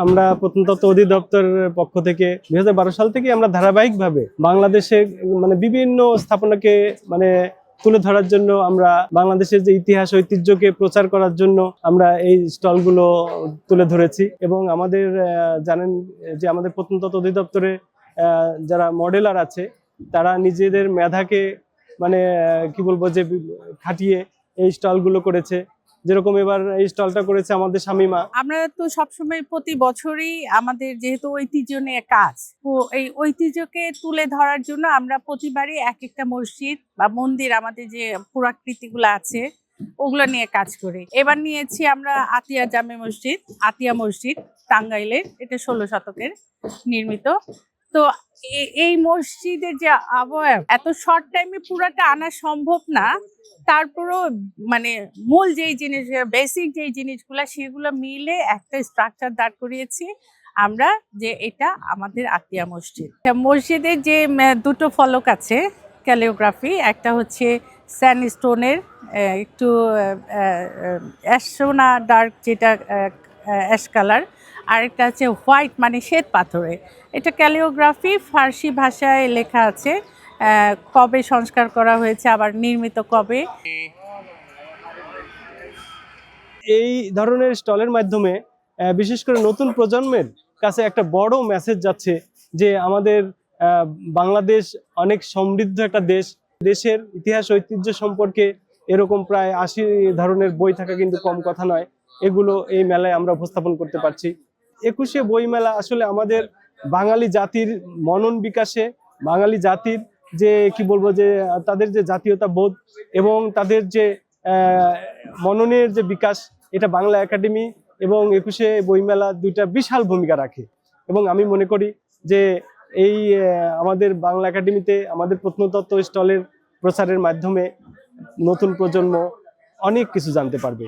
আমরা প্রত্নতত্ত্ব অধিদপ্তরের পক্ষ থেকে 2012 সাল থেকে আমরা ধারাবাহিকভাবে বাংলাদেশে মানে বিভিন্ন স্থাপনাকে মানে তুলে ধরার জন্য আমরা বাংলাদেশের যে ইতিহাস ঐতিহ্যকে প্রচার করার জন্য আমরা এই স্টলগুলো তুলে ধরেছি। এবং আমাদের জানেন যে আমাদের প্রত্নতত্ত্ব অধিদপ্তরে যারা মডেলার আছে তারা নিজেদের মেধাকে মানে কি বলবো যে খাটিয়ে এই স্টলগুলো করেছে। যেরকম এবার এই স্টলটা করেছে আমাদের শামিমা। আমরা তো সবসময় প্রতি বছরই আমাদের যেহেতু ঐতিহ্য নিয়ে কাজ, তো এই ঐতিহ্যকে তুলে ধরার জন্য আমরা প্রতিবারই এক একটা মসজিদ বা মন্দির আমাদের যে পুরাকৃতিগুলো আছে ওগুলো নিয়ে কাজ করি। এবার নিয়েছি আমরা আতিয়া জামে মসজিদ, আতিয়া মসজিদ টাঙ্গাইলের, এটা 16 শতকের নির্মিত। তো এই মসজিদের যে আবহাওয়া এত শর্ট টাইমে পুরাটা আনা সম্ভব না, তারপরও মানে মূল যেই জিনিস বেসিক যেই জিনিসগুলো সেগুলো মিলে একটা স্ট্রাকচার দাঁড় করিয়েছি আমরা, যে এটা আমাদের আতিয়া মসজিদ। মসজিদের যে দুটো ফলক আছে ক্যালিওগ্রাফি, একটা হচ্ছে স্যান্ডস্টোনের একটু অ্যাশোনা ডার্ক যেটা অ্যাশ কালার, আরেকটা আছে হোয়াইট মানে শ্বেত পাথরে। এটা ক্যালিওগ্রাফি, ফার্সি ভাষায় লেখা আছে কবে সংস্কার করা হয়েছে, আবার নির্মিত কবে। এই ধরনের স্টলের মাধ্যমে বিশেষ করে নতুন প্রজন্মের কাছে একটা বড় মেসেজ যাচ্ছে যে আমাদের বাংলাদেশ অনেক সমৃদ্ধ একটা দেশ। দেশের ইতিহাস ঐতিহ্য সম্পর্কে এরকম প্রায় 80 ধরনের বই থাকা কিন্তু কম কথা নয়। এগুলো এই মেলায় আমরা উপস্থাপন করতে পারছি। 21শে বই মেলা আসলে আমাদের বাঙালি জাতির মনন বিকাশে, বাঙালি জাতির যে কি বলবো যে তাদের যে জাতীয়তা বোধ এবং তাদের যে মননের যে বিকাশ, এটা বাংলা একাডেমি এবং 21শে বইমেলা দুইটা বিশাল ভূমিকা রাখে। এবং আমি মনে করি যে এই আমাদের বাংলা একাডেমিতে আমাদের প্রত্নতত্ত্ব স্টলের প্রচারের মাধ্যমে নতুন প্রজন্ম অনেক কিছু জানতে পারবে।